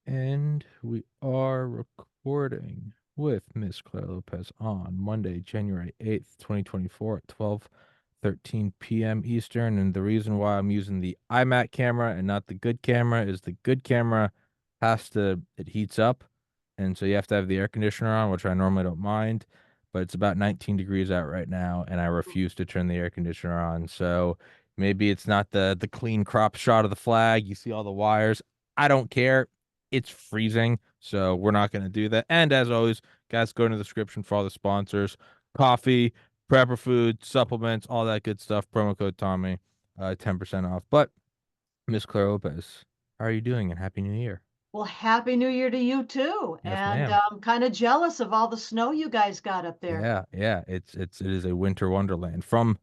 And we are recording with Miss Clare Lopez on Monday, January 8th, 2024 at 12:13 p.m. Eastern. And the reason why I'm using the iMac camera and not the good camera is the good camera it heats up. And so you have to have the air conditioner on, which I normally don't mind, but it's about 19 degrees out right now, and I refuse to turn the air conditioner on. So maybe it's not the clean crop shot of the flag. You see all the wires. I don't care. It's freezing, so we're not going to do that. And as always, guys, go in the description for all the sponsors: coffee, prepper food, supplements, all that good stuff. Promo code Tommy, 10% off. But Miss Claire Lopez, how are you doing? And Happy New Year. Well, Happy New Year to you too. Yes, And ma'am. I'm kind of jealous of all the snow you guys got up there. Yeah. It is a winter wonderland from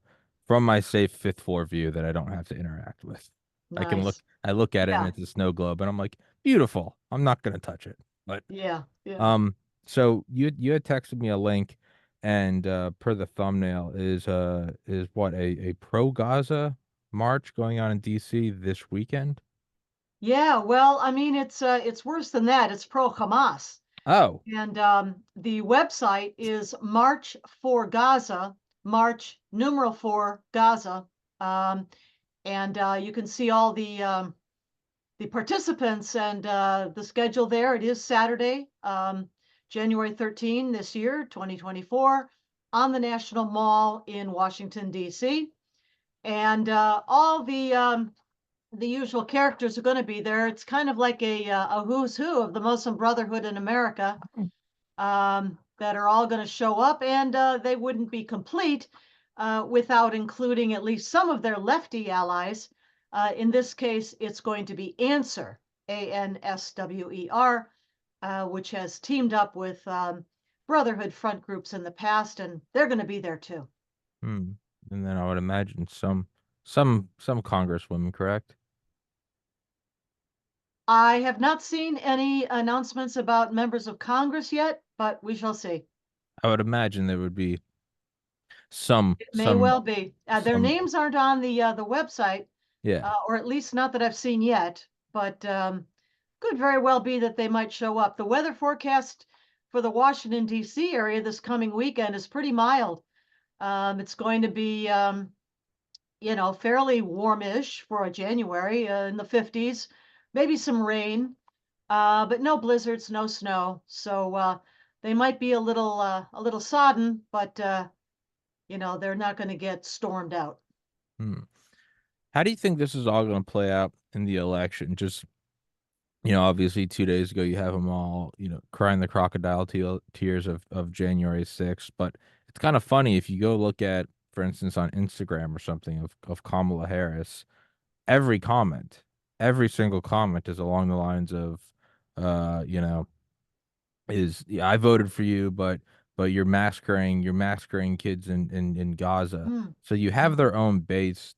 my safe fifth floor view that I don't have to interact with. Nice. I look at it and Yeah, it's a snow globe, and I'm like, beautiful. I'm not gonna touch it. But yeah. Um, so you had texted me a link, and per the thumbnail is what a pro Gaza march going on in DC this weekend? Yeah, well, I mean it's worse than that. It's pro Hamas. Oh, And the website is March for Gaza, March numeral for Gaza. Um, and you can see all the participants and the schedule there. It is Saturday, January 13 this year, 2024, on the National Mall in Washington, D.C. And all the usual characters are going to be there. It's kind of like a who's who of the Muslim Brotherhood in America that are all going to show up, and they wouldn't be complete without including at least some of their lefty allies. In this case, it's going to be Answer, ANSWER, which has teamed up with Brotherhood front groups in the past, and they're going to be there too. hmm. And then I would imagine some congresswomen, correct? I have not seen any announcements about members of Congress yet, but we shall see. I would imagine there would be It may well be. Their some names aren't on the website, yeah. or at least not that I've seen yet, but could very well be that they might show up. The weather forecast for the Washington, D.C. area this coming weekend is pretty mild. It's going to be, fairly warmish for a January in the 50s, maybe some rain, but no blizzards, no snow. So they might be a little sodden, but they're not going to get stormed out. Hmm. How do you think this is all going to play out in the election? Just obviously 2 days ago you have them all, crying the crocodile tears of January 6th. But it's kind of funny if you go look at, for instance, on Instagram or something of Kamala Harris, every comment, every single comment is along the lines of, uh, you know, yeah, I voted for you, but you're massacring kids in Gaza. Mm, So you have mhm. their own base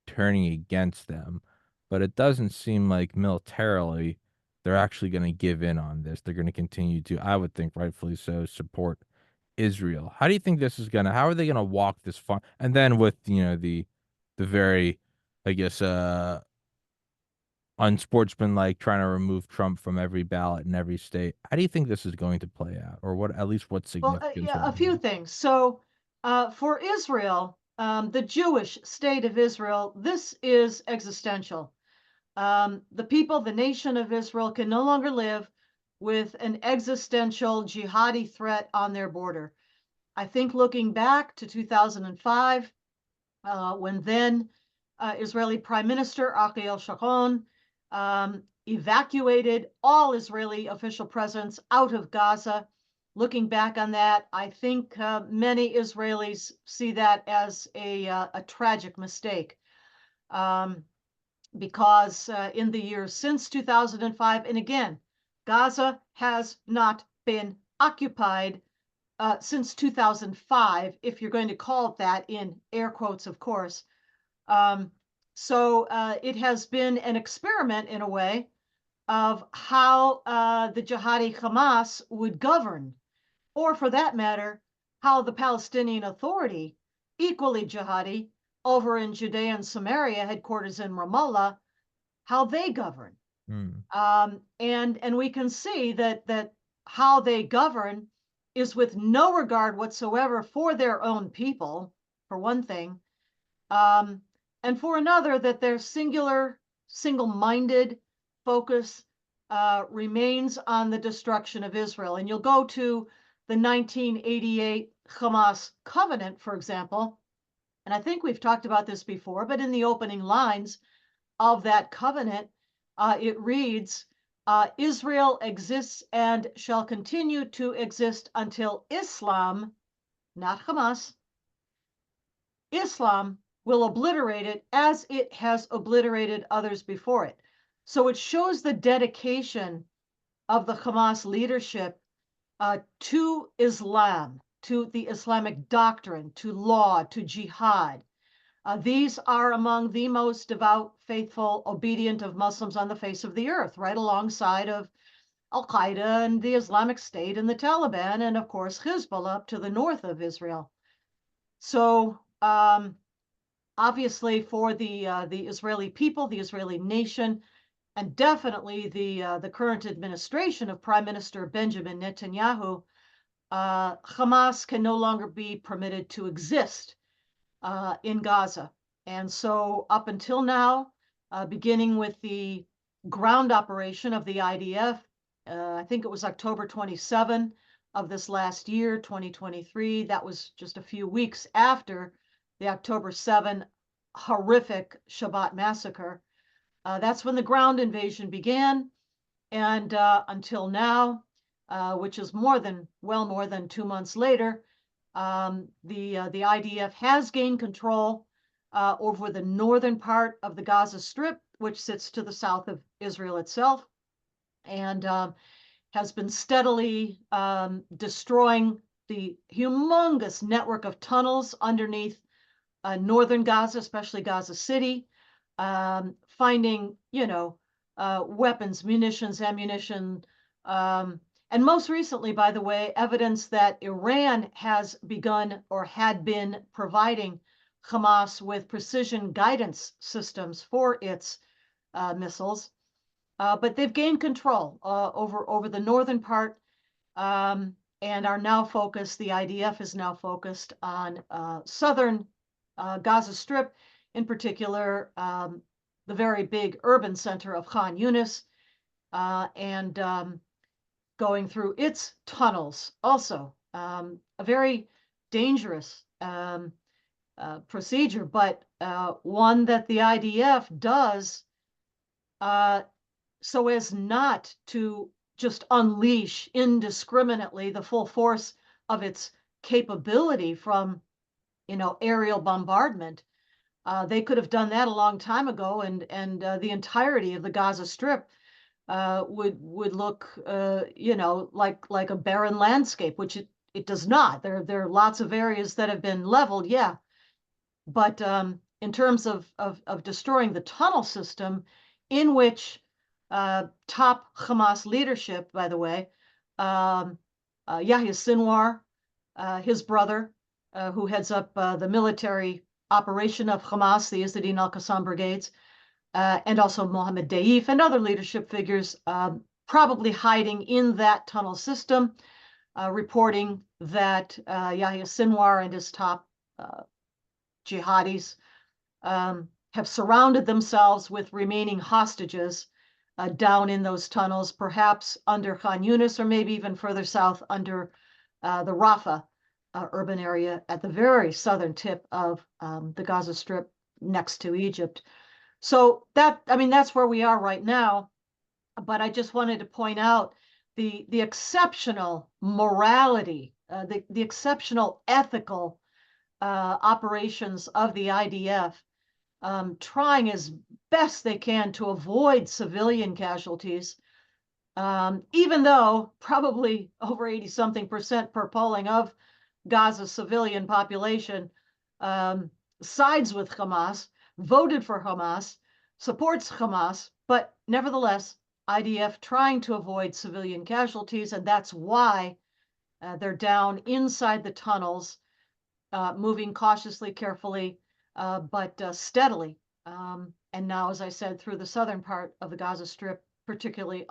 turning against them, but it doesn't seem like militarily they're actually going to give in on this. They're going to continue to, I would think, rightfully so, support Israel. How do you think this is gonna? How are they gonna walk this far? And then with the very, I guess, unsportsmanlike trying to remove Trump from every ballot in every state. How do you think this is going to play out, or what? At least what Well, significance yeah, will a it few have? things. So, for Israel, the Jewish state of Israel, this is existential. The people, the nation of Israel, can no longer live with an existential jihadi threat on their border. I think looking back to 2005, when then Israeli Prime Minister Ariel Sharon evacuated all Israeli official presence out of Gaza. Looking back on that, I think many Israelis see that as a tragic mistake um, because in the years since 2005, and again, Gaza has not been occupied since 2005, if you're going to call it that, in air quotes, of course. Um, so it has been an experiment in a way of how the jihadi Hamas would govern, or for that matter, how the Palestinian Authority, equally jihadi, over in Judea and Samaria, headquarters in Ramallah, how they govern. Mm. And we can see that how they govern is with no regard whatsoever for their own people, for one thing, um, and for another, that their single-minded focus remains on the destruction of Israel. And you'll go to the 1988 Hamas covenant, for example, and I think we've talked about this before, but in the opening lines of that covenant, it reads, Israel exists and shall continue to exist until Islam, not Hamas, Islam will obliterate it as it has obliterated others before it. So it shows the dedication of the Hamas leadership to Islam, to the Islamic doctrine, to law, to jihad. These are among the most devout, faithful, obedient of Muslims on the face of the earth, right alongside of Al Qaeda and the Islamic State and the Taliban, and of course Hezbollah up to the north of Israel. So obviously, for the Israeli people, the Israeli nation, and definitely the current administration of Prime Minister Benjamin Netanyahu, Hamas can no longer be permitted to exist in Gaza. And so, up until now, beginning with the ground operation of the IDF, I think it was October 27 of this last year, 2023. That was just a few weeks after the October 7 horrific Shabbat massacre. That's when the ground invasion began. And until now, which is more than 2 months later, the IDF has gained control over the northern part of the Gaza Strip, which sits to the south of Israel itself, and has been steadily destroying the humongous network of tunnels underneath northern Gaza, especially Gaza City, finding, weapons, munitions, ammunition, and most recently, by the way, evidence that Iran has begun or had been providing Hamas with precision guidance systems for its missiles. But they've gained control over the northern part, and are now focused, the IDF is now focused on southern Gaza Strip, in particular, the very big urban center of Khan Yunis, and going through its tunnels also. A very dangerous procedure, but one that the IDF does so as not to just unleash indiscriminately the full force of its capability from, aerial bombardment. They could have done that a long time ago, and the entirety of the Gaza Strip would look, like a barren landscape, which it does not. There are lots of areas that have been leveled, yeah, but in terms of destroying the tunnel system, in which top Hamas leadership, by the way, Yahya Sinwar, his brother, who heads up the military operation of Hamas, the Izzadin al-Qassam brigades, and also Mohammed Deif and other leadership figures, probably hiding in that tunnel system, reporting that Yahya Sinwar and his top jihadis have surrounded themselves with remaining hostages down in those tunnels, perhaps under Khan Yunis, or maybe even further south under the Rafah urban area at the very southern tip of the Gaza Strip next to Egypt. So that's where we are right now. But I just wanted to point out the exceptional morality, the exceptional ethical operations of the IDF, trying as best they can to avoid civilian casualties, even though probably over 80-something% per polling of Gaza's civilian population sides with Hamas, voted for Hamas, supports Hamas, but nevertheless, IDF trying to avoid civilian casualties, and that's why they're down inside the tunnels, moving cautiously, carefully, but steadily. And now, as I said, through the southern part of the Gaza Strip particularly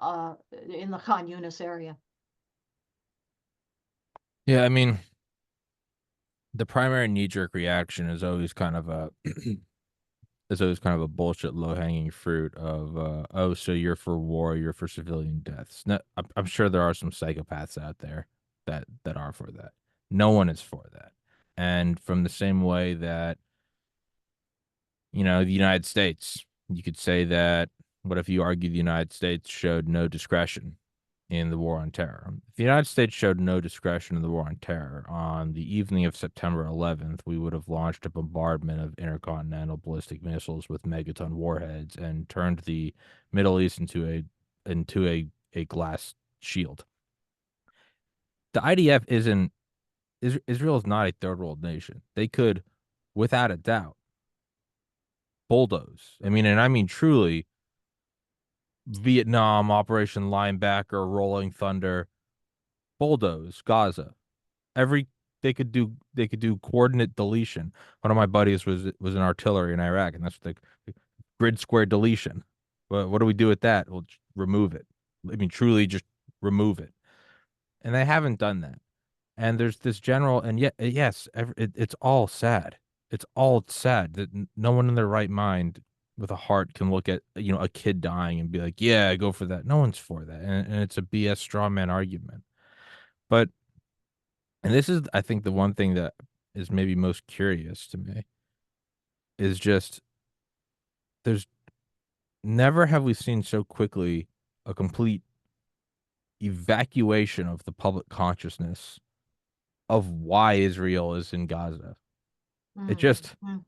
in the Khan Yunis area. Yeah, I mean, the primary knee-jerk reaction is always kind of a is always kind of a bullshit low-hanging fruit of oh, so you're for war, you're for civilian deaths. No, I'm sure there are some psychopaths out there that are for that. No one is for that. And from the same way that, the United States, you could say that, what if you argue the United States showed no discretion in the war on terror? If the United States showed no discretion in the war on terror, on the evening of September 11th, we would have launched a bombardment of intercontinental ballistic missiles with megaton warheads and turned the Middle East into a glass shield. The IDF isn't Israel is not a third world nation. They could, without a doubt, bulldoze. I mean, and I mean truly, Vietnam, Operation Linebacker, Rolling Thunder, bulldoze Gaza. Every they could do coordinate deletion. One of my buddies was in artillery in Iraq, and that's the grid square deletion. But what do we do with that? We'll just remove it. I mean, truly, just remove it. And they haven't done that. And there's this general, and yet, yes, it's all sad. It's all sad that no one in their right mind with a heart can look at, a kid dying and be like, yeah, go for that. No one's for that. And it's a BS straw man argument. But, and this is, I think, the one thing that is maybe most curious to me is just there's never have we seen so quickly a complete evacuation of the public consciousness of why Israel is in Gaza. It Mm, just, mm.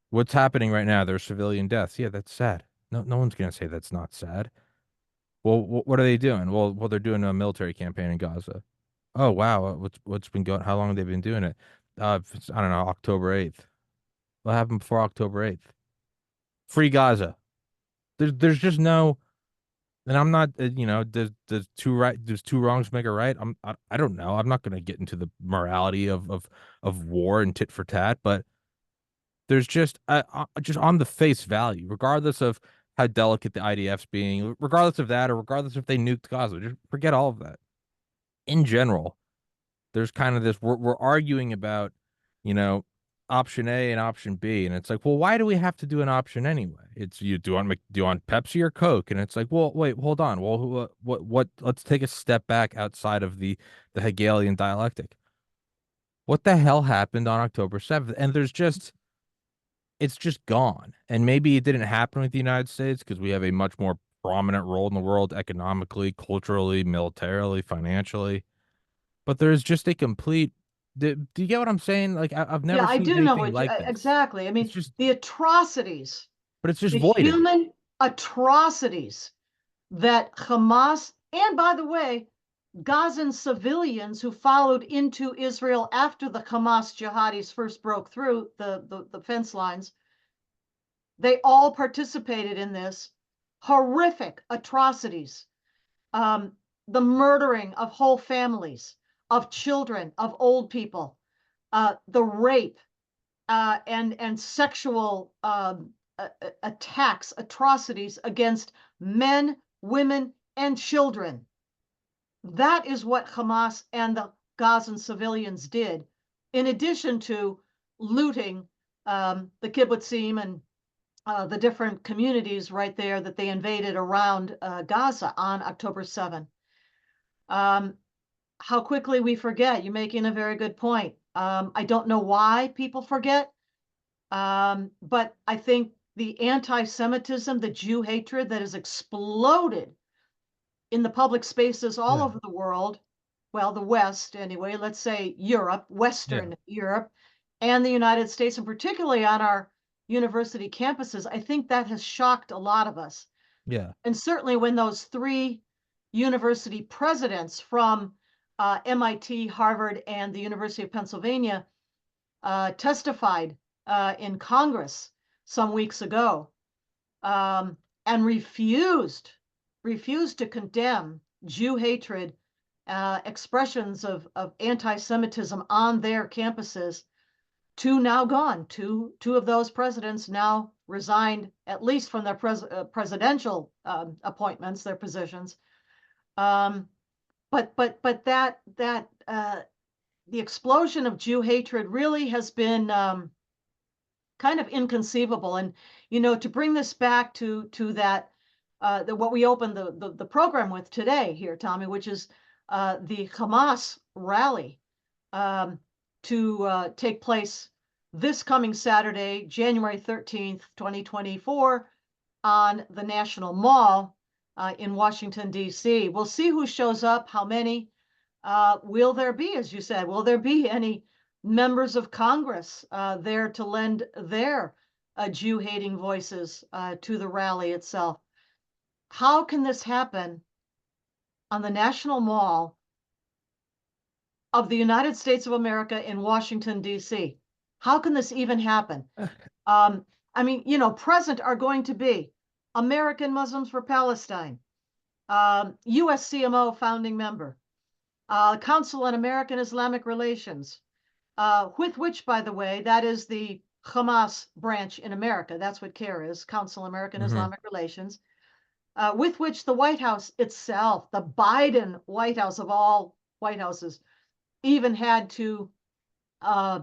what's happening right now? There's civilian deaths. Yeah, that's sad. No one's gonna say that's not sad. Well, what are they doing? Well, they're doing a military campaign in Gaza. Oh wow, what's been going? How long have they been doing it? I don't know, October 8th. What happened before October 8th? Free Gaza. There's just no, and I'm not, does two wrongs make a right? I don't know. I'm not gonna get into the morality of war and tit for tat, but there's just on the face value, regardless of how delicate the IDF's being, regardless of that, or regardless if they nuked Gaza, just forget all of that. In general, there's kind of this we're arguing about, you know, option A and option B, and it's like, well, why do we have to do an option anyway? It's you do you want Pepsi or Coke, and it's like, well, wait, hold on, well, what? Let's take a step back outside of the Hegelian dialectic. What the hell happened on October 7th? And it's just gone. And maybe it didn't happen with the United States because we have a much more prominent role in the world economically, culturally, militarily, financially. But there's just a complete. Do you get what I'm saying? Like I've Yeah, never I seen do know anything what like this. exactly. I It's mean, just, the atrocities, but it's just the voided. human atrocities that Hamas, and by the way, Gazan civilians who followed into Israel after the Hamas jihadis first broke through the fence lines, they all participated in this horrific atrocities. Um, the murdering of whole families, of children, of old people, the rape, and sexual attacks, atrocities against men, women, and children. That is what Hamas and the Gazan civilians did, in addition to looting the kibbutzim and the different communities right there that they invaded around Gaza on October 7. How quickly we forget. You're making a very good point. I don't know why people forget, but I think the anti-Semitism, the Jew hatred that has exploded in the public spaces all Yeah. over the world, well, the West anyway, let's say Europe, Yeah. Western Europe, and the United States, and particularly on our university campuses, I think that has shocked a lot of us. Yeah. And certainly when those three university presidents from MIT, Harvard, and the University of Pennsylvania testified in Congress some weeks ago, and refused to condemn Jew hatred, expressions of anti-Semitism on their campuses. Two now gone. Two of those presidents now resigned at least from their presidential appointments, their positions. But that the explosion of Jew hatred really has been kind of inconceivable. And to bring this back to that what we opened the program with today here, Tommy, which is the Hamas rally to take place this coming Saturday, January 13th, 2024, on the National Mall in Washington, D.C. We'll see who shows up, how many. Will there be, as you said, will there be any members of Congress there to lend their Jew-hating voices to the rally itself? How can this happen on the National Mall of the United States of America in Washington, D.C.? How can this even happen? I mean, present are going to be American Muslims for Palestine, USCMO founding member, Council on American Islamic Relations, with which, by the way, that is the Hamas branch in America. That's what CARE is, Council on American Mm-hmm. Islamic Relations, with which the White House itself, the Biden White House of all White Houses, even had to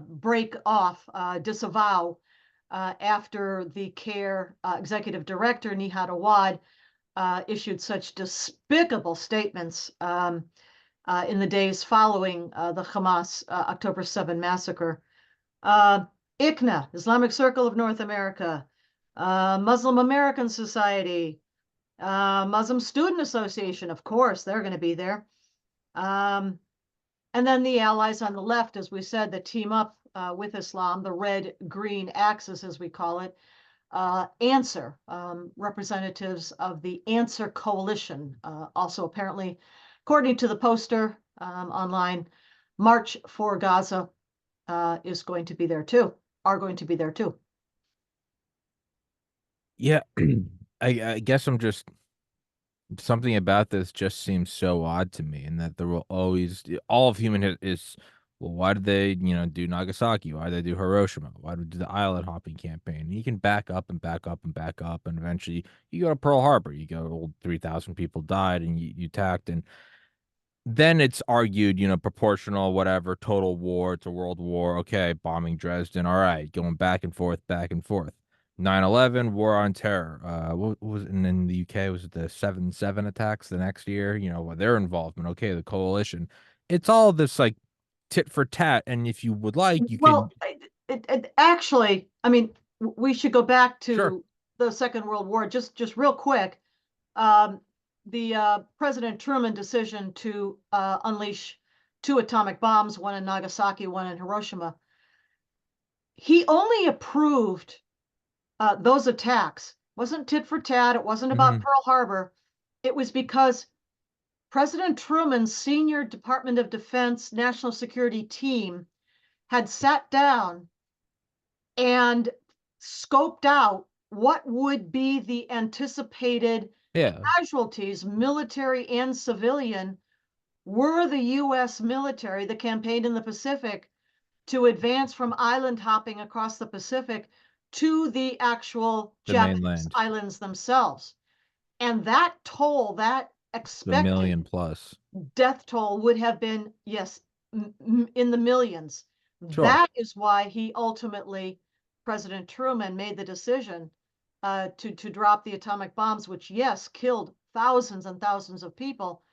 break off, disavow, after the CARE executive director, Nihad Awad, issued such despicable statements in the days following the Hamas October 7 massacre. ICNA, Islamic Circle of North America, Muslim American Society, Muslim Student Association, of course, they're going to be there. And then the allies on the left, as we said, that team up with Islam, the red-green axis, as we call it, Answer, representatives of the Answer Coalition, also apparently, according to the poster online, March for Gaza is going to be there too, are going to be there too. Yeah, I guess I'm just something about this just seems so odd to me, and that there will always all of is well, why did they do Nagasaki? Why did they do Hiroshima? Why did they do the island hopping campaign? And you can back up and back up and back up, and eventually you go to Pearl Harbor. You go, old 3,000 people died, and you attacked, and then it's argued, proportional, whatever, total war, it's a world war. Okay, bombing Dresden. All right, going back and forth, back and forth. 9/11, war on terror. What was in the UK? Was it the 7/7 attacks the next year? Their involvement. Okay, the coalition. It's all this like tit for tat. And if you would like, you can. Well, actually, I mean, we should go back Sure. to the Second World War just real quick. The President Truman decision to unleash 2 atomic bombs, one in Nagasaki, one in Hiroshima. He only approved those attacks. It wasn't tit for tat. It wasn't about Hmm. Pearl Harbor. It was because President Truman's senior Department of Defense national security team had sat down and scoped out what would be the anticipated Yeah, casualties, military and civilian, were the U.S. military, the campaign in the Pacific, to advance from island hopping across the Pacific to the actual the Japanese mainland, islands themselves. And that toll, that the expected million plus. death toll would have been, yes, in the millions. Sure, That is why he ultimately, President Truman, made the decision to drop the atomic bombs, which, yes, killed thousands and thousands of people.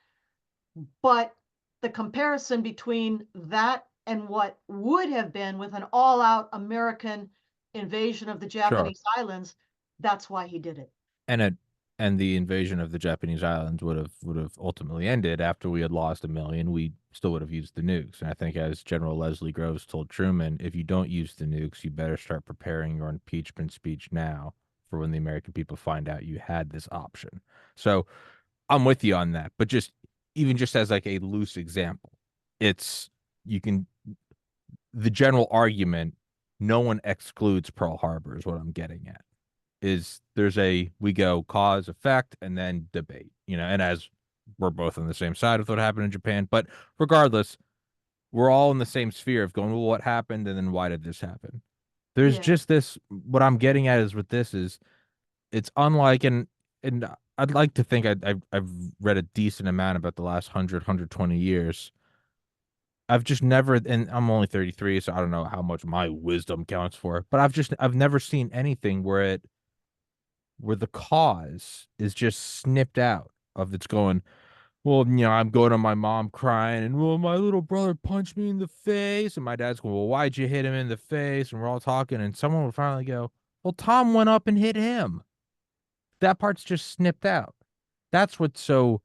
But the comparison between that and what would have been with an all-out American invasion of the sure. Japanese islands, that's why he did it. and it and the invasion of the Japanese islands would have ultimately ended after we had lost a million. We still would have used the nukes. And I think, as General Leslie Groves told Truman, if you don't use the nukes, you better start preparing your impeachment speech now for when the American people find out you had this option. So I'm with you on that. But even just as like a loose example, it's you can the general argument, no one excludes Pearl Harbor is what I'm getting at, is we go cause effect and then debate, and as we're both on the same side of what happened in Japan, but regardless, we're all in the same sphere of going, well, what happened and then why did this happen? There's Yeah. just this. What I'm getting at is with this is it's unlike, and I'd like to think I've read a decent amount about the last 120 years. I've just never, and I'm only 33, so I don't know how much my wisdom counts for, but I've never seen anything where the cause is just snipped out of it's going, well, I'm going to my mom crying, and well, my little brother punched me in the face, and my dad's going, well, why'd you hit him in the face? And we're all talking, and someone would finally go, well, Tom went up and hit him. That part's just snipped out. That's what's so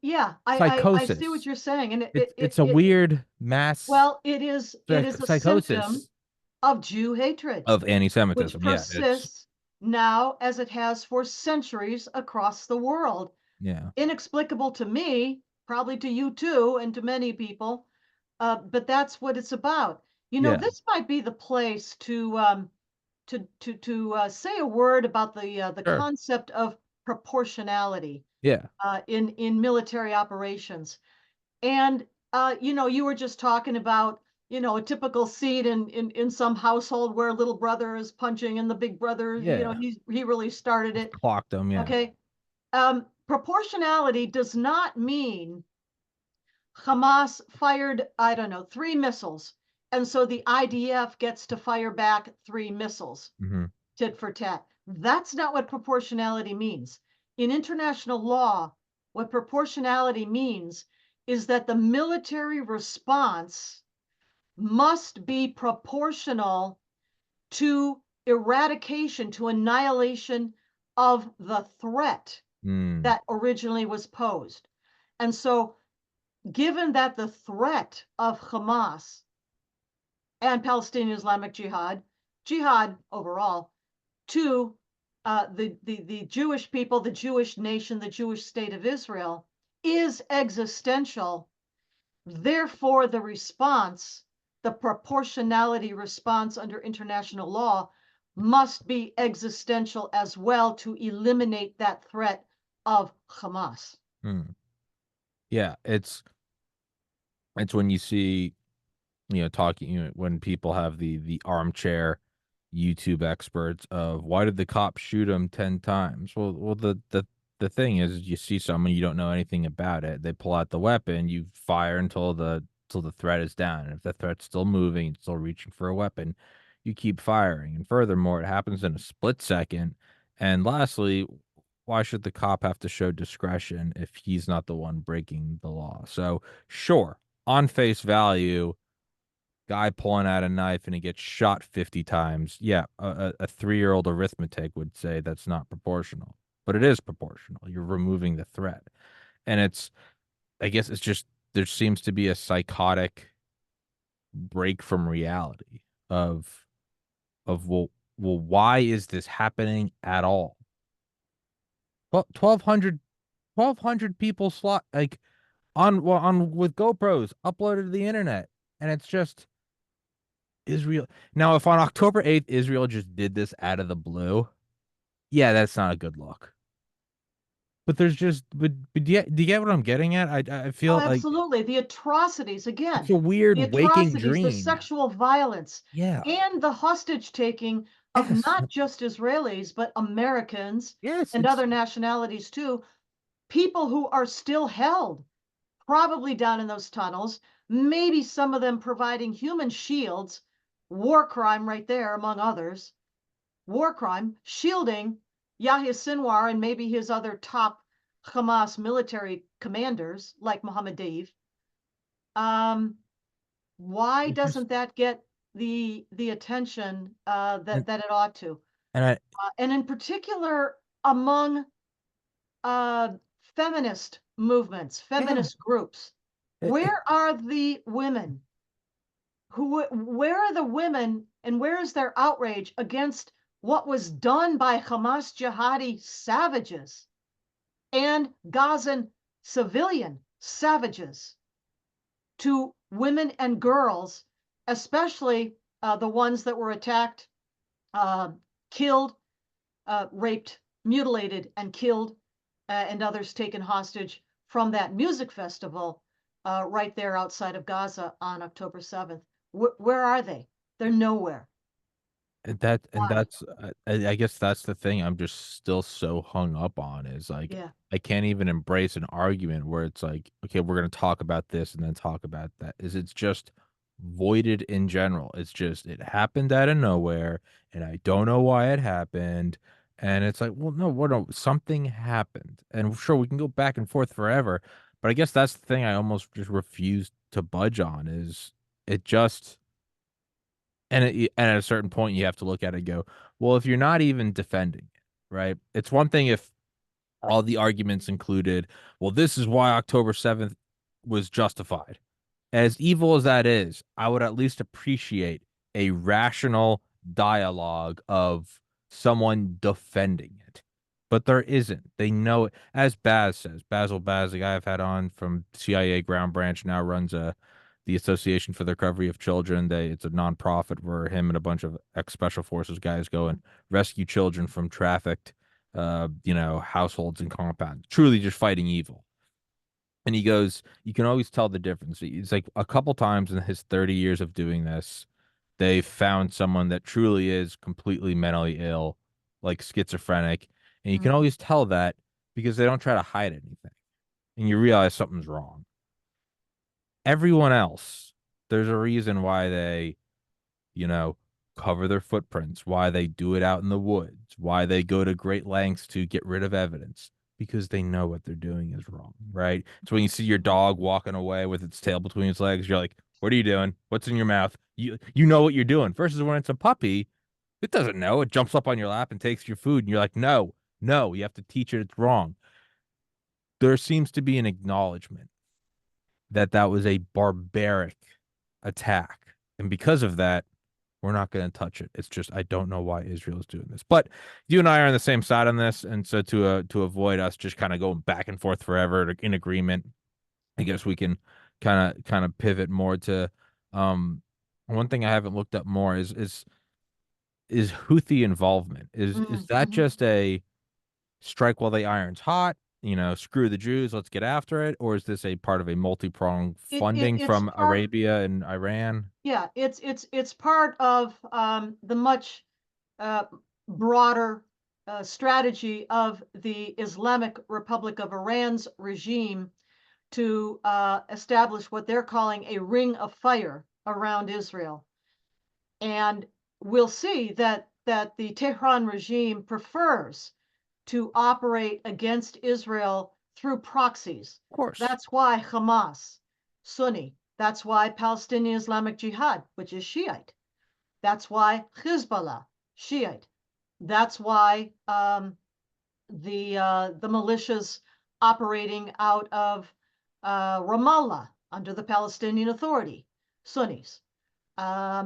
Yeah, I see what psychosis. you're saying, and It's a weird mass well, it is a symptom psychosis of Jew hatred, of which anti-Semitism. Yeah, it's persists now as it has for centuries across the world. yeah, Inexplicable to me, probably to you too, and to many people, but that's what it's about. yeah, This might be the place to say a word about the sure, concept of proportionality yeah, in military operations. And you were just talking about a typical scene in some household where little brother is punching and the big brother, yeah. he really started Just it. clocked them. Yeah. Okay. Proportionality does not mean Hamas fired, I don't know, 3 missiles, and so the IDF gets to fire back 3 missiles, Hmm. tit for tat. That's not what proportionality means. In international law, what proportionality means is that the military response must be proportional to eradication, to annihilation of the threat Mm, that originally was posed. And so, given that the threat of Hamas and Palestinian Islamic Jihad overall, to the Jewish people, the Jewish nation, the Jewish state of Israel is existential. Therefore, the proportionality response under international law must be existential as well to eliminate that threat of Hamas. mm. Yeah, it's when you see, talking, when people have the armchair YouTube experts of why did the cop shoot him 10 times? Well, the thing is, you see someone, you don't know anything about it. They pull out the weapon, you fire until the threat is down. And if the threat's still moving, still reaching for a weapon, you keep firing. And furthermore, it happens in a split second. And lastly, why should the cop have to show discretion if he's not the one breaking the law? So, sure, on face value, guy pulling out a knife and he gets shot 50 times. Yeah, a 3-year-old arithmetic would say that's not proportional, but it is proportional. You're removing the threat. And I guess it's just, there seems to be a psychotic break from reality of why is this happening at all? Well, 1,200 people slot, like, on with GoPros uploaded to the internet, and it's just Israel. Now, if on October 8th Israel just did this out of the blue, yeah, that's not a good look. But there's just, but do you get what I'm getting at? I Oh, feel like absolutely. The atrocities, it's again, a weird the waking atrocities, the dream. sexual violence, Yeah. and the hostage taking of Yes. not just Israelis, but Americans Yes. and other nationalities too, people who are still held, probably down in those tunnels, maybe some of them providing human shields, war crime right there, among others, war crime, shielding Yahya Sinwar and maybe his other top Hamas military commanders like Mohammed Deif. Um, why It's just doesn't that get the attention and that it ought to? and I And in particular, among uh, feminist movements, yeah. feminist groups, where are the women? Where are the women, and where is their outrage against what was done by Hamas jihadi savages and Gazan civilian savages to women and girls, especially the ones that were attacked, uh, killed, raped, mutilated, and killed, and others taken hostage from that music festival right there outside of Gaza on October 7th. Where are they? They're nowhere. And Why? that's I guess that's the thing I'm just still so hung up on is like Yeah. I can't even embrace an argument where it's like, okay, we're gonna talk about this and then talk about that. Is it's just voided in general. It's just it happened out of nowhere and I don't know why it happened. And it's like, well, no, what no, something happened. And sure, we can go back and forth forever, but I guess that's the thing I almost just refuse to budge on is it just and at a certain point, you have to look at it and go, well, if you're not even defending it, right? It's one thing if all the arguments included, well, this is why October 7th was justified. As evil as that is, I would at least appreciate a rational dialogue of someone defending it. But there isn't. They know it. As Baz says, Basil Baz, the guy I've had on from CIA Ground Branch, now runs the Association for the Recovery of Children. It's a nonprofit where him and a bunch of ex special forces guys go and rescue children from trafficked, households and compounds. Truly, just fighting evil. And he goes, you can always tell the difference. It's like a couple times in his 30 years of doing this, they found someone that truly is completely mentally ill, like schizophrenic. And you can Mhm. always tell that because they don't try to hide anything. And you realize something's wrong. Everyone else, there's a reason why they, you know, cover their footprints, why they do it out in the woods, why they go to great lengths to get rid of evidence, because they know what they're doing is wrong, right? So when you see your dog walking away with its tail between its legs, you're like, what are you doing? What's in your mouth? You know what you're doing. Versus when it's a puppy, it doesn't know. It jumps up on your lap and takes your food, and you're like, no, no, you have to teach it it's wrong. There seems to be an acknowledgement that that was a barbaric attack. And because of that, we're not going to touch it. It's just I don't know why Israel is doing this. But you and I are on the same side on this, and so to avoid us just kind of going back and forth forever in agreement, I guess we can kind of pivot more to one thing I haven't looked up more is Houthi involvement. Is that Mhm. just a strike while the iron's hot? Screw the Jews, let's get after it, or is this a part of a multi-pronged funding It's from part, Arabia and Iran? yeah, it's part of the much uh, broader strategy of the Islamic Republic of Iran's regime to establish what they're calling a ring of fire around Israel. And we'll see that the Tehran regime prefers to operate against Israel through proxies. Of course. That's why Hamas, Sunni. That's why Palestinian Islamic Jihad, which is Shiite. That's why Hezbollah, Shiite. That's why the militias operating out of Ramallah under the Palestinian Authority, Sunnis.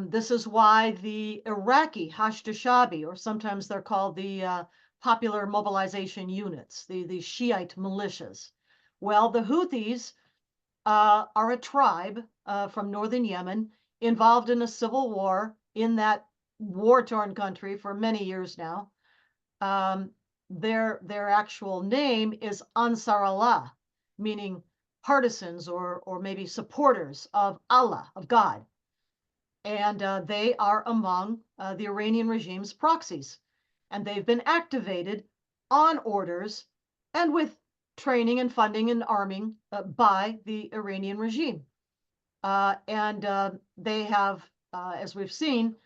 This is why the Iraqi Hashd-Shabi, or sometimes they're called the Popular Mobilization Units, the Shiite militias. Well, the Houthis are a tribe from northern Yemen involved in a civil war in that war-torn country for many years now. Um, their actual name is Ansar Allah, meaning partisans or maybe supporters of Allah, of God. And they are among the Iranian regime's proxies. And they've been activated on orders and with training and funding and arming by the Iranian regime. And they have, as we've seen,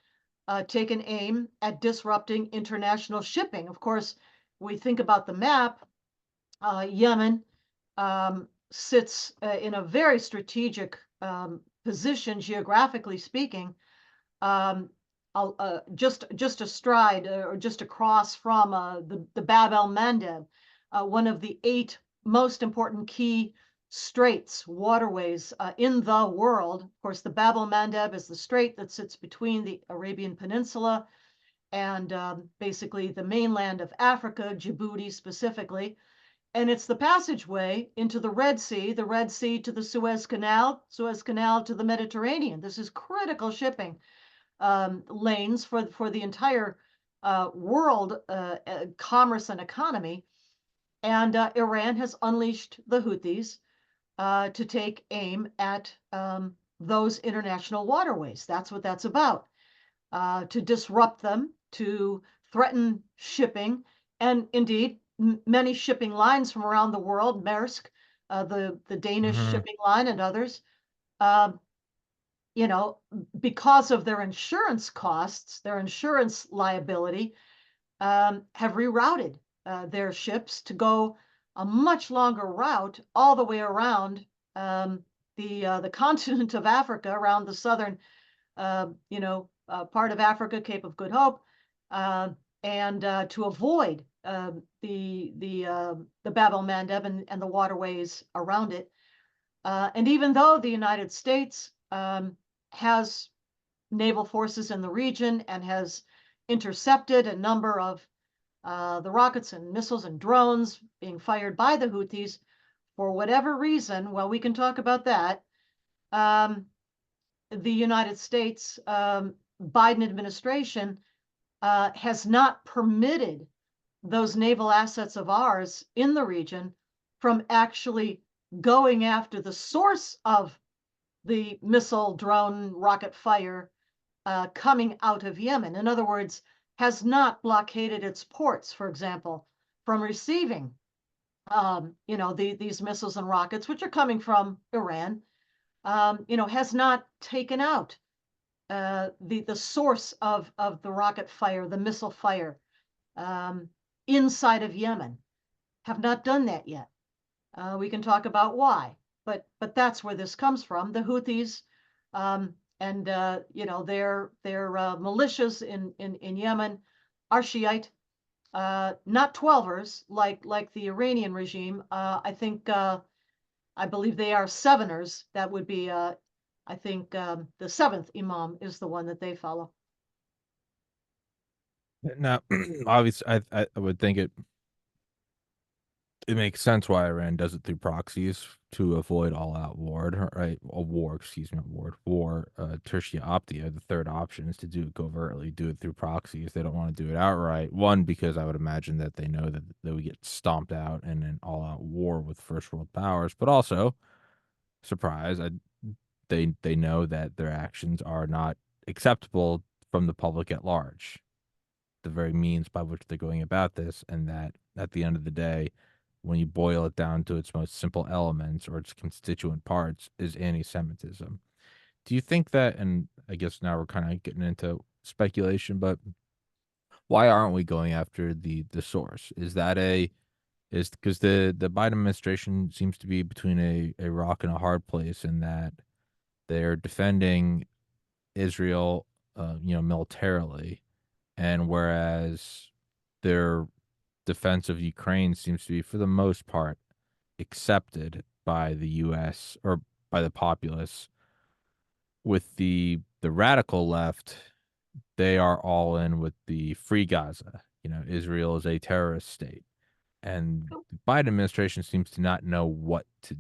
taken aim at disrupting international shipping. Of course, we think about the map, Yemen sits in a very strategic position, geographically speaking, um, just astride or just across from the Bab el Mandeb, one of the 8 most important key straits, waterways in the world. Of course, the Bab el Mandeb is the strait that sits between the Arabian Peninsula and basically the mainland of Africa, Djibouti specifically. And it's the passageway into the Red Sea to the Suez Canal to the Mediterranean. This is critical shipping lanes for the entire world commerce and economy. And Iran has unleashed the Houthis to take aim at those international waterways. That's what that's about. to disrupt them, to threaten shipping, and indeed many shipping lines from around the world, Maersk, the Danish Hmm. shipping line, and others, uh, you know, because of their insurance costs, their insurance liability, have rerouted their ships to go a much longer route all the way around the continent of Africa, around the southern part of Africa, Cape of Good Hope, uh, and to avoid the Bab el Mandeb and the waterways around it. And even though the United States has naval forces in the region and has intercepted a number of the rockets and missiles and drones being fired by the Houthis, for whatever reason, well, we can talk about that. Um, the United States Biden administration has not permitted those naval assets of ours in the region from actually going after the source of the missile, drone, rocket fire coming out of Yemen. In other words, has not blockaded its ports, for example, from receiving, these missiles and rockets, which are coming from Iran. Has not taken out the source of the rocket fire, the missile fire um, inside of Yemen. Have not done that yet. We can talk about why, but that's where this comes from. The Houthis and their militias in Yemen are Shiite, not Twelvers like the Iranian regime. I believe they are Seveners. That would be I think the seventh Imam is the one that they follow. Now, obviously, I would think it makes sense why Iran does it through proxies to avoid all-out war, right? A war, excuse me, not war. Tertia optia, the third option is to do it covertly, do it through proxies. They don't want to do it outright. One, because I would imagine that they know that they would get stomped out in an all-out war with first world powers, but also, surprise, they know that their actions are not acceptable from the public at large, the very means by which they're going about this, and that at the end of the day, when you boil it down to its most simple elements or its constituent parts, is anti-Semitism. Do you think that, and I guess now we're kind of getting into speculation, but why aren't we going after the source? Is that is because the Biden administration seems to be between a rock and a hard place in that they're defending Israel, militarily, and whereas their defense of Ukraine seems to be, for the most part, accepted by the U.S. or by the populace. With the radical left, they are all in with the free Gaza. Israel is a terrorist state, and the Biden administration seems to not know what to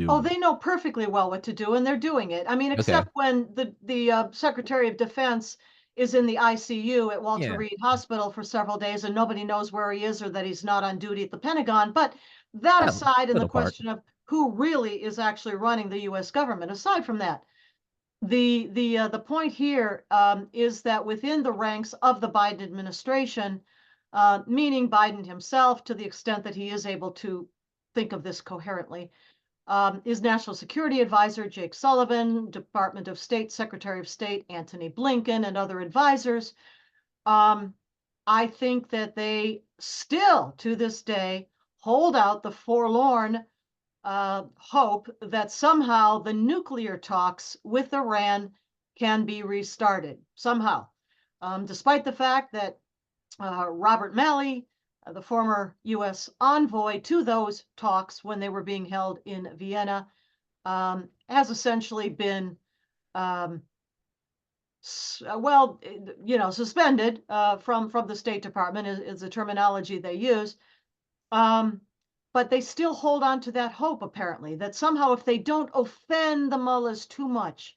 Oh, do. they know perfectly well what to do, and they're doing it. I mean, Okay, except when the Secretary of Defense is in the ICU at Walter yeah, Reed Hospital for several days, and nobody knows where he is or that he's not on duty at the Pentagon. But that well, aside, in the little part. question of who really is actually running the U.S. government, aside from that, the point here is that within the ranks of the Biden administration, meaning Biden himself, to the extent that he is able to think of this coherently, is National Security Advisor Jake Sullivan, Department of State Secretary of State Antony Blinken, and other advisors. Um, I think that they still, to this day, hold out the forlorn hope that somehow the nuclear talks with Iran can be restarted somehow, despite the fact that Robert Malley, the former U.S. envoy to those talks when they were being held in Vienna, has essentially been, um, suspended from the State Department is the terminology they use. Um, but they still hold on to that hope, apparently, that somehow if they don't offend the mullahs too much,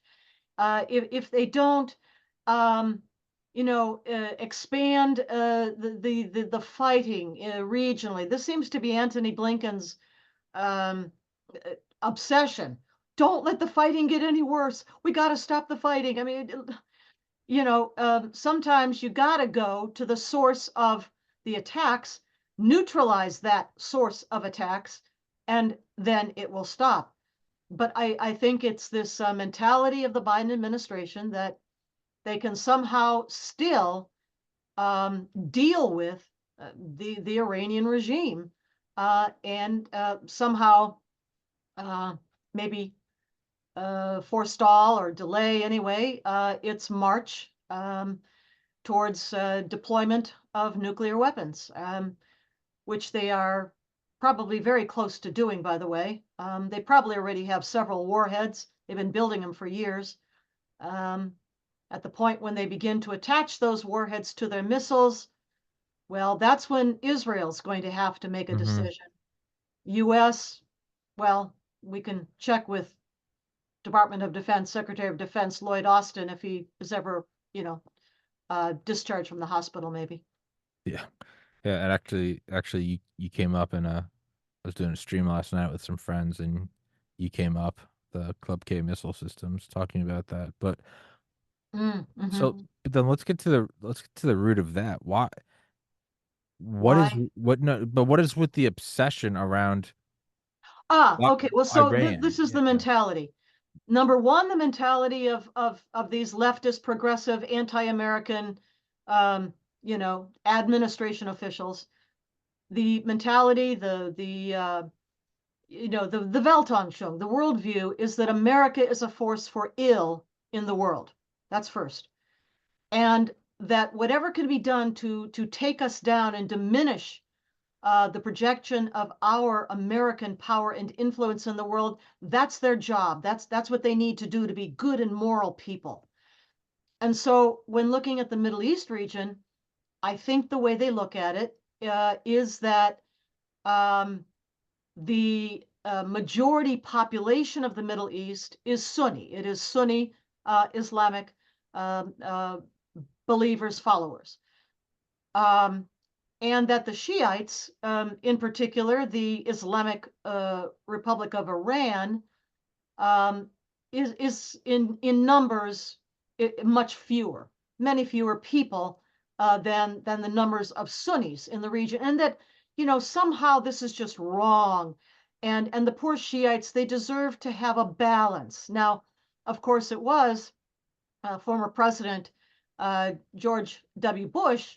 if they don't, um, expand the fighting regionally. This seems to be Antony Blinken's um, obsession. Don't let the fighting get any worse. We got to stop the fighting. I mean, sometimes you got to go to the source of the attacks, neutralize that source of attacks, and then it will stop. But I think it's this mentality of the Biden administration that they can somehow still deal with the Iranian regime and somehow maybe forestall or delay anyway its march towards deployment of nuclear weapons, which they are probably very close to doing, by the way. They probably already have several warheads. They've been building them for years. At the point when they begin to attach those warheads to their missiles, well, that's when Israel's going to have to make a Mm-hmm. decision. US, well, we can check with Department of Defense, Secretary of Defense Lloyd Austin if he is ever, discharged from the hospital, maybe. Yeah. Yeah, and actually, you came up and I was doing a stream last night with some friends, and you came up the Club K missile systems talking about that. But Mm-hmm. so but then let's get to the root of that. What is Why? what no but what is with the obsession around what Okay. Well, so Iran? this is Yeah. the mentality. Number one, the mentality of these leftist, progressive, anti-American, administration officials. The mentality, the Weltanschauung, the worldview is that America is a force for ill in the world. That's first. And that whatever can be done to take us down and diminish the projection of our American power and influence in the world, that's their job. That's what they need to do to be good and moral people. And so when looking at the Middle East region, I think the way they look at it is that um, the majority population of the Middle East is Sunni. It is Sunni Islamic um, uh, believers, followers. Um, and that the Shiites, in particular, the Islamic Republic of Iran, um, is in numbers much fewer, many fewer people than the numbers of Sunnis in the region, and that somehow this is just wrong, and the poor Shiites, they deserve to have a balance. Now, of course, it was former President George W. Bush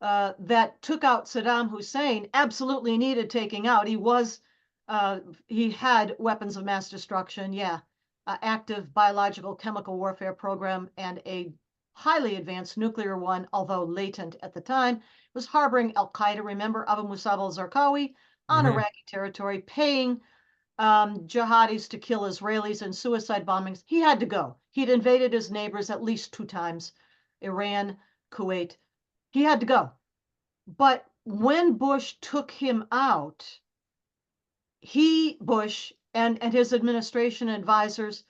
that took out Saddam Hussein, absolutely needed taking out. He had weapons of mass destruction, yeah, active biological chemical warfare program, and a highly advanced nuclear one, although latent at the time, was harboring Al Qaeda. Remember Abu Musab al Zarqawi on Hmm. Iraqi territory, paying jihadis to kill Israelis and suicide bombings. He had to go. He'd invaded his neighbors at least 2 times, Iran, Kuwait. He had to go. But when Bush took him out, Bush, and his administration advisors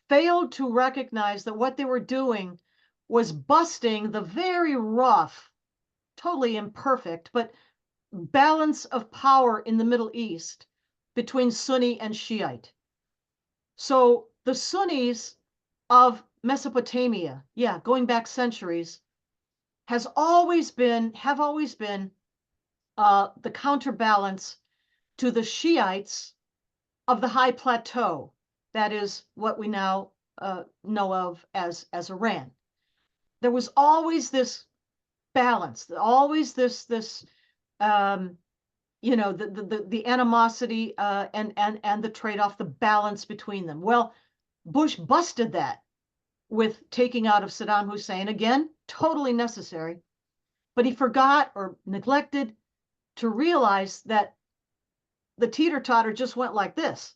failed to recognize that what they were doing was busting the very rough, totally imperfect, but balance of power in the Middle East between Sunni and Shiite. So the Sunnis of Mesopotamia, yeah, going back centuries, have always been the counterbalance to the Shiites of the high plateau. That is what we now know of as Iran. There was always this balance, always this the animosity and the trade-off, the balance between them. Well, Bush busted that with taking out of Saddam Hussein, again, totally necessary, but he forgot or neglected to realize that the teeter-totter just went like this,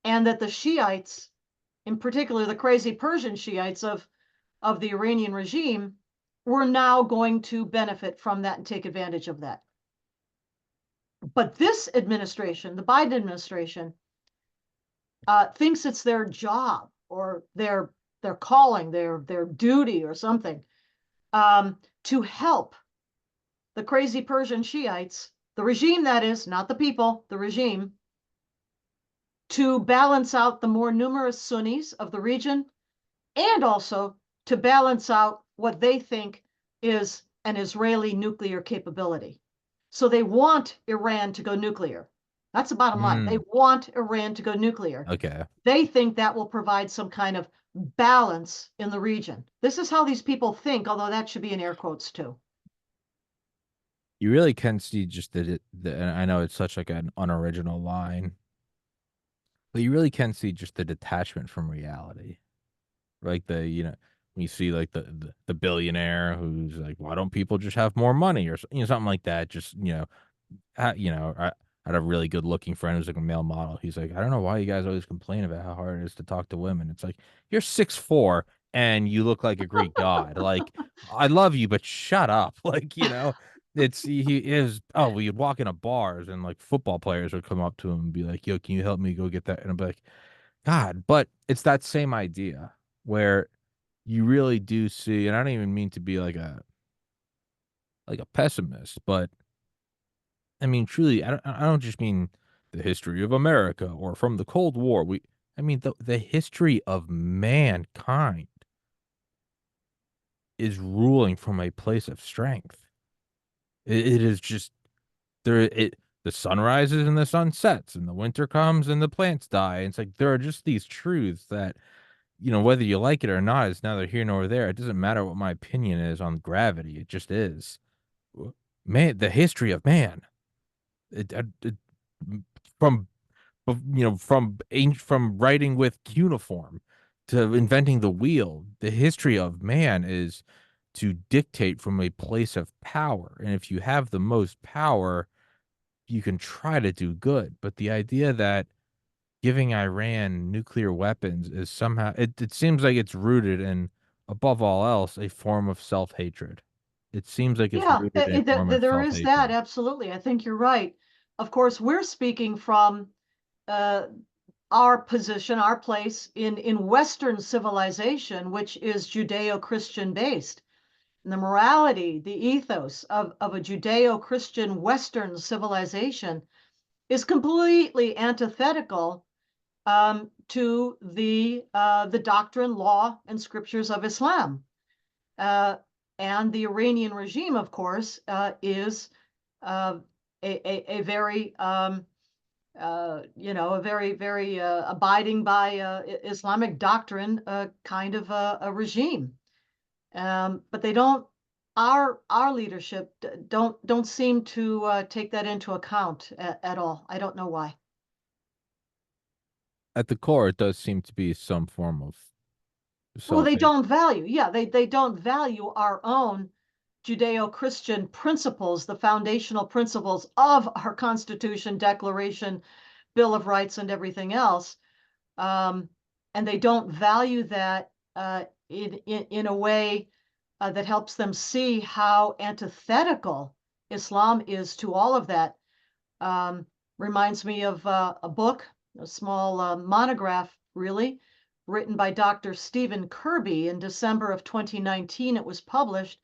and that the Shiites, in particular the crazy Persian Shiites of the Iranian regime, were now going to benefit from that and take advantage of that. But this administration, the Biden administration, thinks it's their job or their calling, their duty or something, to help the crazy Persian Shiites, the regime that is, not the people, the regime, to balance out the more numerous Sunnis of the region, and also to balance out what they think is an Israeli nuclear capability. So they want Iran to go nuclear. That's the bottom line. They Mm, want Iran to go nuclear. okay. They think that will provide some kind of balance in the region. This is how these people think, although that should be in air quotes too. You really can see just and I know it's such like an unoriginal line, but you really can see just the detachment from reality. Like when you see like the billionaire who's like, why don't people just have more money or something like that? Just I had a really good looking friend who's like a male model. He's like, I don't know why you guys always complain about how hard it is to talk to women. It's like you're 6'4" and you look like a Greek god. Like I love you, but shut up. Like it's he is. Oh, we'd walk into bars and like football players would come up to him and be like, "Yo, can you help me go get that?" And I'd be like, God, but it's that same idea where you really do see, and I don't even mean to be like a pessimist, but I mean truly, I don't just mean the history of America or from the Cold War. I mean the history of mankind is ruling from a place of strength. It is just there. The sun rises and the sun sets, and the winter comes and the plants die. It's like there are just these truths that whether you like it or not, it's neither here nor there. It doesn't matter what my opinion is on gravity. It just is. Man, the history of man. It from from writing with cuneiform to inventing the wheel. The history of man is to dictate from a place of power. And if you have the most power, you can try to do good. But the idea that giving Iran nuclear weapons is somehow it seems like it's rooted in, above all else, a form of self-hatred. It seems like it's Yeah, rooted in a form of there is that. self-hatred. Absolutely. I think you're right. Of course, we're speaking from uh, our position, our place in Western civilization, which is Judeo-Christian based. And the morality, the ethos of a Judeo-Christian Western civilization is completely antithetical to the doctrine, law, and scriptures of Islam. Uh, and the Iranian regime, of course, is uh, a very a very, very abiding by Islamic doctrine kind of a regime. But they don't. Our leadership don't seem to take that into account at all. I don't know why. At the core, it does seem to be some form of Well, they self-hatred. don't value. Yeah, they don't value our own Judeo-Christian principles, the foundational principles of our Constitution, Declaration, Bill of Rights, and everything else. Um, and they don't value that in a way that helps them see how antithetical Islam is to all of that. Um, Reminds me of a book, a small monograph, really, written by Dr. Stephen Kirby in December of 2019. It was published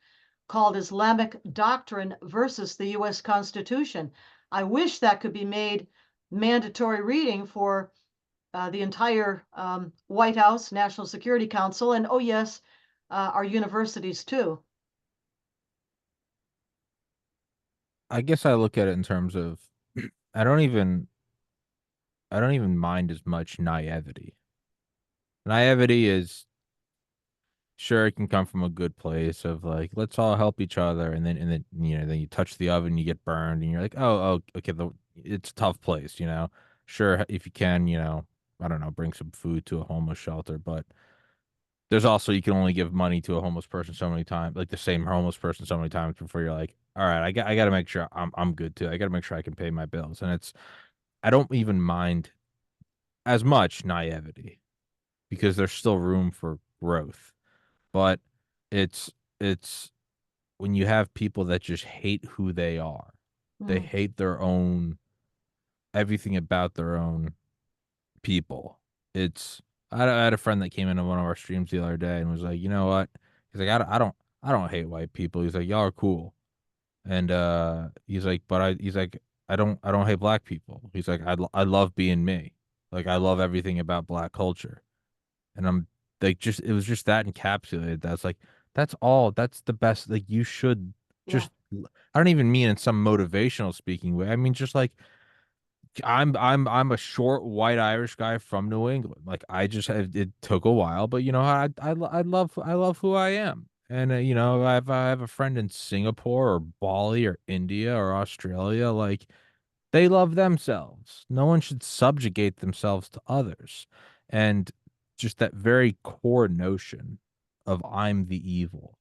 called Islamic Doctrine versus the U.S. Constitution. I wish that could be made mandatory reading for the entire White House, National Security Council, and oh, yes, our universities too. I guess I look at it in terms of I don't even I don't even mind as much naivety. Naivety is sure it can come from a good place of like let's all help each other, and then then you touch the oven, you get burned, and you're like, oh, okay, it's a tough place, Sure, if you can, I don't know, bring some food to a homeless shelter, but there's also you can only give money to a homeless person so many times, like the same homeless person so many times before you're like, all right, I got to make sure I'm good too. I got to make sure I can pay my bills, and I don't even mind as much naivety because there's still room for growth, but it's it's when you have people that just hate who they are, they Mm. hate their own everything about their own people. It's I had a friend that came into one of our streams the other day and was like, you know what? He's like, I don't hate white people. He's like, y'all are cool, and he's like, he's like, I don't hate black people. He's like, I love being me. Like I love everything about black culture, and like just it was just that encapsulated. That's like that's all. That's the best. Like you should Yeah. just. I don't even mean in some motivational speaking way. I mean just like I'm a short white Irish guy from New England. Like it took a while, but you know I love who I am. And you know I have a friend in Singapore or Bali or India or Australia. Like they love themselves. No one should subjugate themselves to others. And just that very core notion of I'm the evil.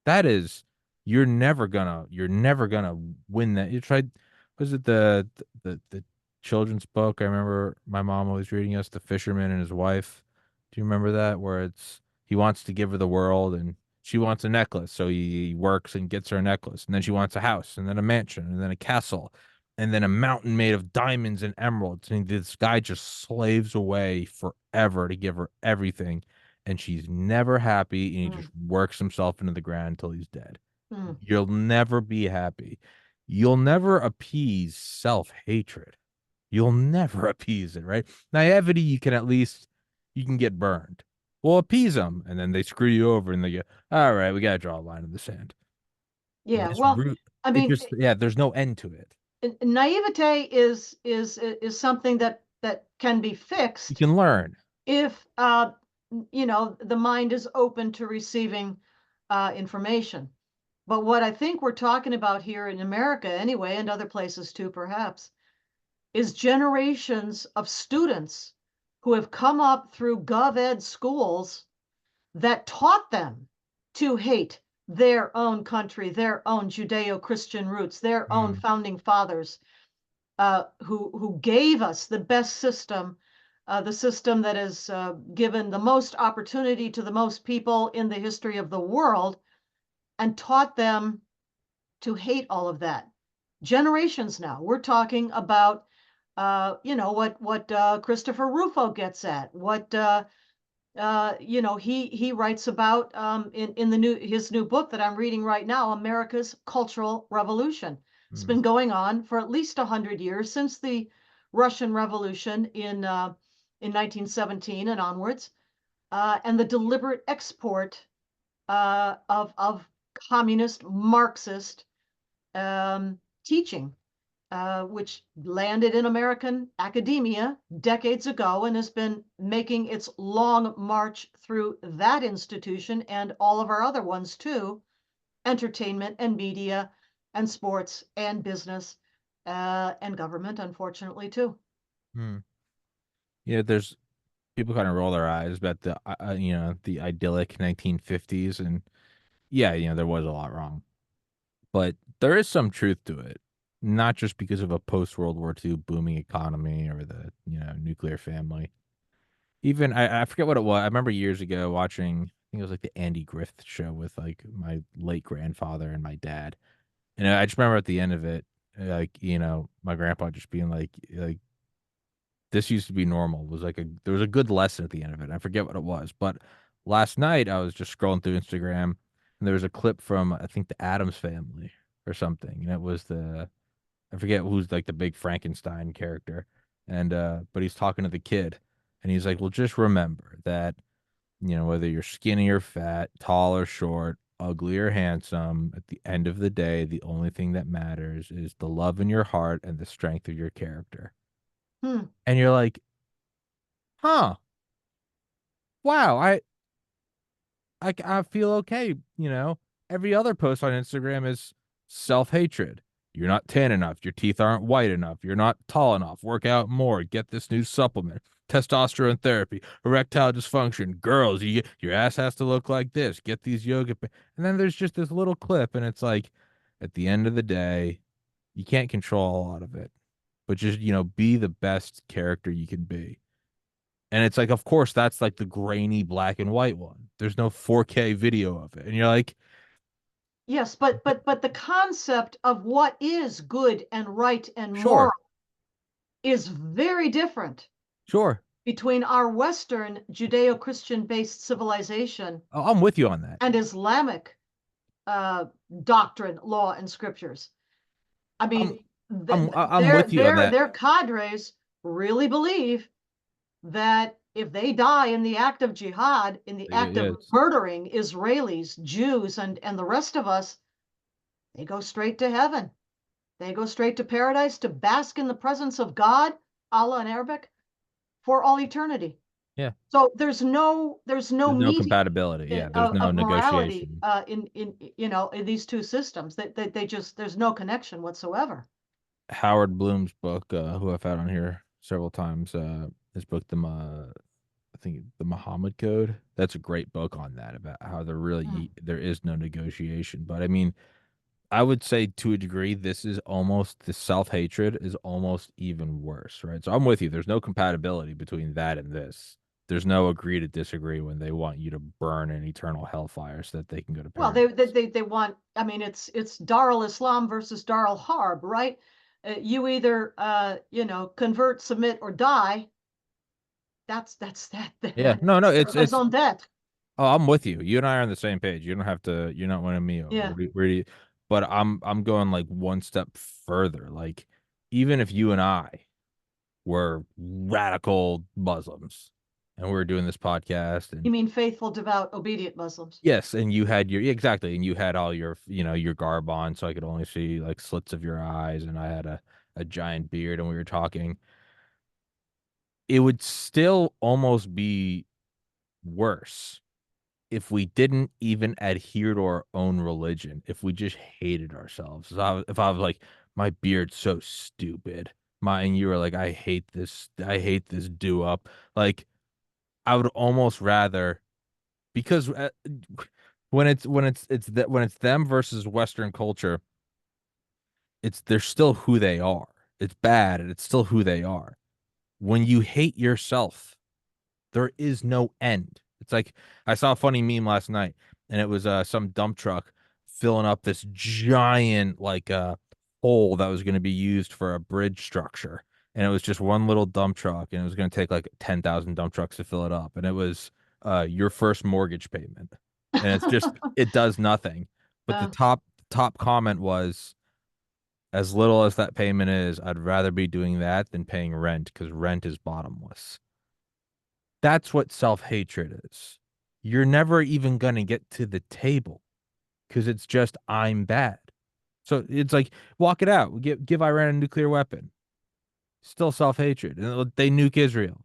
That is, you're never gonna win that. You tried, was it the children's book? I remember my mom always reading us The Fisherman and His Wife. Do you remember that? Where it's he wants to give her the world and she wants a necklace, so he works and gets her a necklace, and then she wants a house, and then a mansion, and then a castle, and then a mountain made of diamonds and emeralds. And this guy just slaves away forever to give her everything, and she's never happy, and he Mm, just works himself into the ground until he's dead. mm. You'll never be happy. You'll never appease self-hatred. You'll never appease it, right? Naivety, you can get burned. Well, appease them, and then they screw you over, and they go, "All right, we gotta draw a line in the sand." Yeah. This Well, root, I it mean, just, yeah, there's no end to it. naivete is something that can be You fixed can learn. if the mind is open to receiving information. But what I think we're talking about here in America anyway, and other places too, perhaps, is generations of students who have come up through gov ed schools that taught them to hate their own country, their own Judeo-Christian roots, their own Hmm. founding fathers, who gave us the best system, the system that has given the most opportunity to the most people in the history of the world, and taught them to hate all of that. Generations now. We're talking about, what Christopher Rufo gets at, what he writes about in the his new book that I'm reading right now, America's Cultural Revolution. It's Hmm. been going on for at least 100 years since the Russian Revolution in 1917 and onwards, and the deliberate export of communist Marxist teaching, which landed in American academia decades ago and has been making its long march through that institution and all of our other ones too, entertainment and media and sports and business and government, unfortunately, too. Hmm. Yeah, there's people kind of roll their eyes about the idyllic 1950s, and yeah, there was a lot wrong. But there is some truth to it, not just because of a post World War II booming economy or the nuclear family. Even I forget what it was. I remember years ago watching, I think it was like the Andy Griffith show with like my late grandfather and my dad, and I just remember at the end of it, like my grandpa just being like this used to be normal. It was like there was a good lesson at the end of it. I forget what it was, but last night I was just scrolling through Instagram and there was a clip from I think the Adams Family or something, and it was the I forget who's like the big Frankenstein character, and but he's talking to the kid, and he's like, "Well, just remember that whether you're skinny or fat, tall or short." Ugly or handsome, at the end of the day, the only thing that matters is the love in your heart and the strength of your character. Hmm. And you're like, huh, wow, I feel okay, Every other post on Instagram is self-hatred. You're not tan enough, your teeth aren't white enough, you're not tall enough, work out more, get this new supplement, testosterone therapy, erectile dysfunction, girls, your ass has to look like this, get these and then there's just this little clip and it's like at the end of the day, you can't control a lot of it, but just, be the best character you can be. And it's like, of course, that's like the grainy black and white one. There's no 4K video of it. And you're like, Yes, but the concept of what is good and right and moral sure, is very different sure. between our Western Judeo-Christian based civilization I'm with you on that. and Islamic uh, doctrine, law, and scriptures. I I'm mean, I'm with you on that. their cadres really believe that if they die in the act of jihad, in the They get act of yes. murdering Israelis, Jews, and the rest of us, they go straight to heaven. They go straight to paradise to bask in the presence of God, Allah in Arabic, for all eternity. Yeah. So there's no There's no meeting compatibility. Yeah. There's no of morality negotiation. in these two systems. They just there's no connection whatsoever. Howard Bloom's book, who I've had on here several times, his book, I think the Muhammad Code. That's a great book on that about how Hmm. there is no negotiation. But I mean, I would say to a degree, this is almost the self-hatred is almost even worse, right? So I'm with you. There's no compatibility between that and this. There's no agree to disagree when they want you to burn in eternal hellfire so that they can go to Well, paradise. they want. I mean, it's Dar al Islam versus Dar al Harb, right? You either convert, submit, or die. That's that. Yeah, no, no, That's the raison d'être. oh, I'm with you. You and I are on the same page. You don't have to. You're not winning me over. Yeah. But I'm going like one step further. Like even if you and I were radical Muslims and we were doing this podcast and You mean faithful, devout, obedient Muslims? yes, and you had your exactly, and you had all your your garb on, so I could only see like slits of your eyes, and I had a giant beard, and we were talking. It would still almost be worse if we didn't even adhere to our own religion, if we just hated ourselves. If I was like, my beard's so stupid, and you were like, I hate this do up. Like, I would almost rather because when it's them versus Western culture, it's they're still who they are. It's bad, and it's still who they are. When you hate yourself, there is no end. It's like I saw a funny meme last night, and it was some dump truck filling up this giant hole that was going to be used for a bridge structure, and it was just one little dump truck, and it was going to take like 10,000 dump trucks to fill it up, and it was your first mortgage payment, and it's just it does nothing. But the Uh, top comment was, as little as that payment is, I'd rather be doing that than paying rent because rent is bottomless. That's what self-hatred is. You're never even going to get to the table because it's just I'm bad. So it's like walk it out. Give Iran a nuclear weapon. Still self-hatred. And they nuke Israel.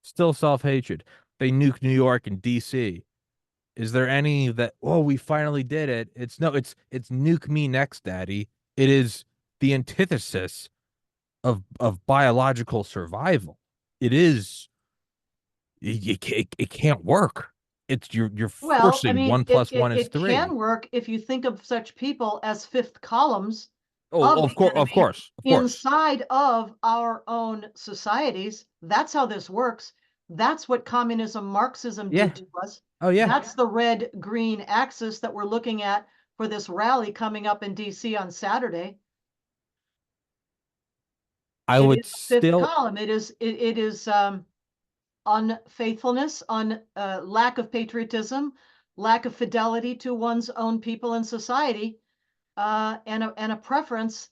Still self-hatred. They nuke New York and DC. Is there any that oh we finally did it? It's no, it's nuke me next, daddy. It is the antithesis of biological survival. It is it can't work. It's you're well, I forcing mean, one it, plus it one is it can three. work if you think of such people as fifth columns Oh, of of the course, of enemy course, of course. inside of our own societies. That's how this works. That's what communism, Marxism Yeah. did to us. Oh yeah. That's the red green axis that we're looking at for this rally coming up in DC on Saturday. I It would is the fifth still column. It is unfaithfulness, lack of patriotism, lack of fidelity to one's own people and society, and a preference,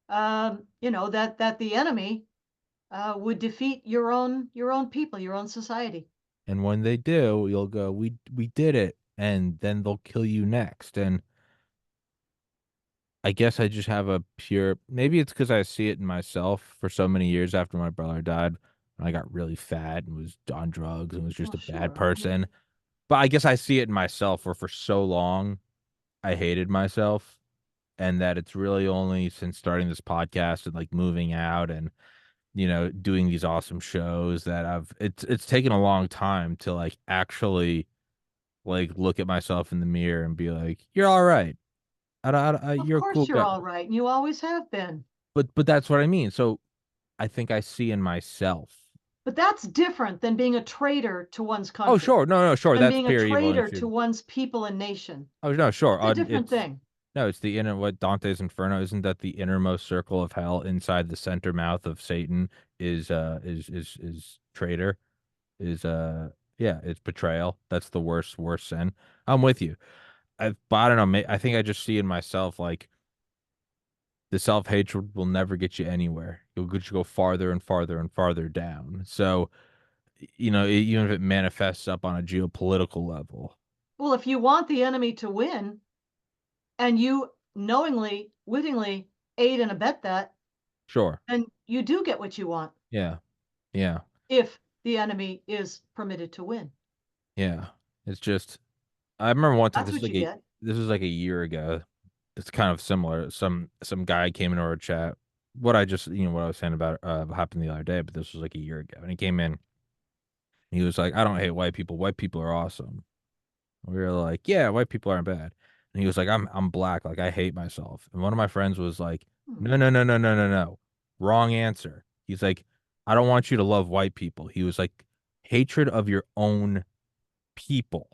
that the enemy would defeat your own people, your own society. and when they do, you'll go, we did it, and then they'll kill you next. And I guess I just have a pure maybe it's because I see it in myself for so many years after my brother died. I got really fat and was on drugs and was just Well, a bad sure. Yeah. person. But I guess I see it in myself where for so long I hated myself and that it's really only since starting this podcast and like moving out and doing these awesome shows that it's taken a long time to like actually like look at myself in the mirror and be like you're all right. Of You're a cool course you're guy. all right, and you always have been. But that's what I mean. So I think I see in myself. But that's different than being a traitor to one's Oh country, sure, no, no, sure, than that's being a pure evil and traitor shit. to one's people and nation. Oh no, sure. It's a different It's thing. no, it's the inner what Dante's Inferno isn't that the innermost circle of hell inside the center mouth of Satan is traitor is yeah it's betrayal. That's the worst sin. I'm with you. But I don't know. I think I just see in myself like the self hatred will never get you anywhere. You'll just go farther and farther and farther down. So even if it manifests up on a geopolitical level. Well, if you want the enemy to win and you knowingly, wittingly aid and abet that, Sure. then you do get what you want Yeah. Yeah. if the enemy is permitted to win. Yeah. It's just I remember one time That's what you get. this was like a year ago. It's kind of similar. Some guy came into our chat. What I just what I was saying about happened the other day, but this was like a year ago. And he came in and he was like, I don't hate white people. White people are awesome. We were like, yeah, white people aren't bad. And he was like, I'm black, like I hate myself. And one of my friends was like, Hmm. no, no, no, no, no, no, no. Wrong answer. He's like, I don't want you to love white people. He was like, hatred of your own people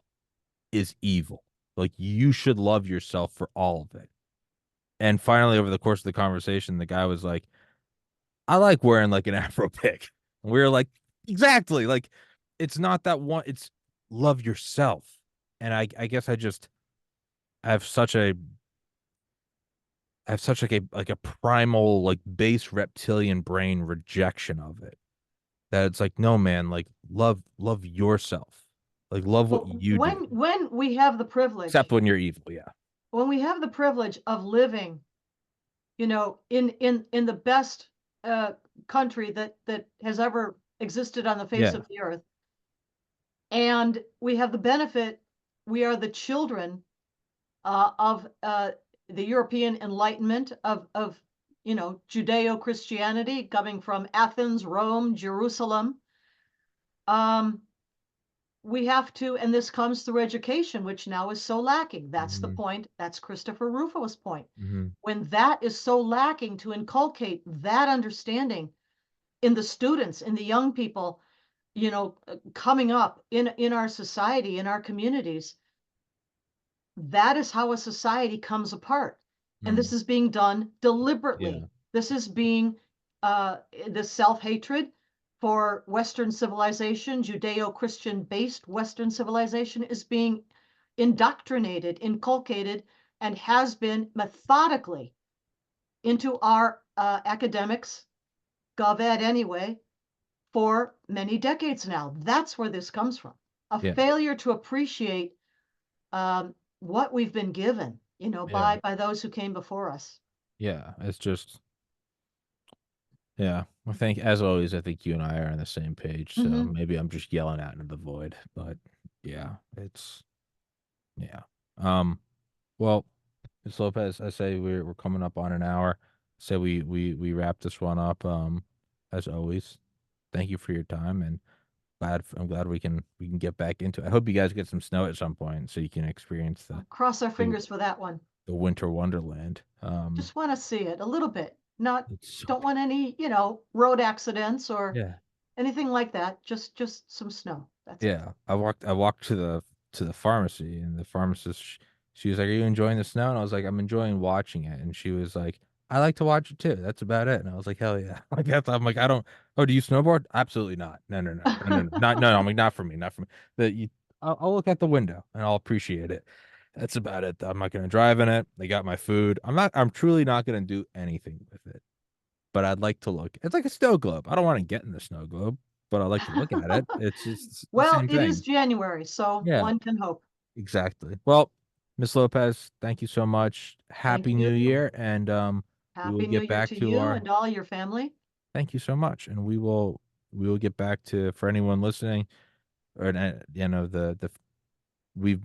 is evil. Like you should love yourself for all of it. And finally, over the course of the conversation, the guy was like, I like wearing like an Afro pick. And we were like, exactly. Like it's not that one, it's love yourself. And I guess I have such a I have such like a primal like base reptilian brain rejection of it that it's like no man like love yourself like love what Well, you do when we have the except privilege, when you're evil, yeah. when we have the privilege of living, in the best uh, country that has ever existed on the face Yeah. of the earth, and we have the benefit, we are the children of the European Enlightenment of Judeo-Christianity coming from Athens, Rome, Jerusalem. Um, we have to, and this comes through education, which now is so lacking. That's the Hmm. point. That's Christopher Rufo's point. Hmm. When that is so lacking, to inculcate that understanding in the students, in the young people, coming up in our society, in our communities, that is how a society comes apart. And this Hmm. is being done Yeah. deliberately. This is being the self-hatred for Western civilization, Judeo-Christian based Western civilization is being indoctrinated, inculcated, and has been methodically into our academics, gov ed anyway, for many decades now. That's where this comes from. A Yeah. failure to appreciate what we've been given, Yeah. by those who came before us. Yeah. It's just yeah. I think as always I think you and I are on the same page, so Hmm. maybe I'm just yelling out into the void, but yeah, it's yeah. um Well, Ms. Lopez, I say we're coming up on an hour. Say we wrap this one up. As always, thank you for your time, and I'm glad we can get back into it. I hope you guys get some snow at some point so you can experience I'll cross our the fingers for that one. the winter wonderland. Just want to see it a little bit. Not It's so Don't want any, road accidents or yeah. anything like that. Just some snow. That's it. Yeah, I walked to the pharmacy, and the pharmacist she was like, "Are you enjoying the snow?" And I was like, "I'm enjoying watching it." And she was like, "I like to watch it too. That's about it." And I was like, "Hell yeah!" Like I'm like, "I don't. Oh, do you snowboard? Absolutely not. No, no, no, no, no, no, not no. I'm like, not for me, not for me. That you, I'll look at the window and I'll appreciate it. That's about it. I'm not gonna drive in it. They got my food. I'm not. I'm truly not gonna do anything with it. But I'd like to look. It's like a snow globe. I don't want to get in the snow globe, but I like to look at it. It's just the Well, same it is thing. January, so Yeah, one can hope. exactly. Well, Miss Lopez, thank you so much. Thank Happy New you. Year, and we will Happy New get Year back to to you our. and all your family. Thank you so much, and we will get back to for anyone listening, or the we've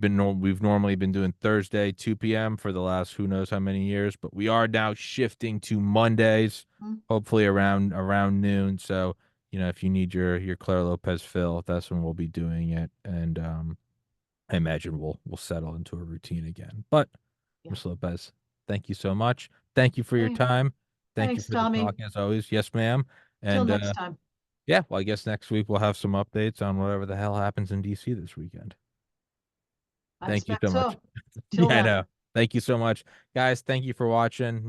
normally been doing Thursday 2 p.m. for the last who knows how many years, but we are now shifting to Mondays, Mm, hopefully around noon. So if you need your Claire Lopez fill, that's when we'll be doing it, and I imagine we'll settle into a routine again. But yeah. Miss Lopez, thank you so much. Thank you for your Hey, time. Thank you thanks, for the Tommy. talk as always. Yes, ma'am. Till And next time. yeah, well, I guess next week we'll have some updates on whatever the hell happens in DC this weekend. I Thank you expect so much. so. Till Yeah, I then. know. Thank you so much. Guys, thank you for watching.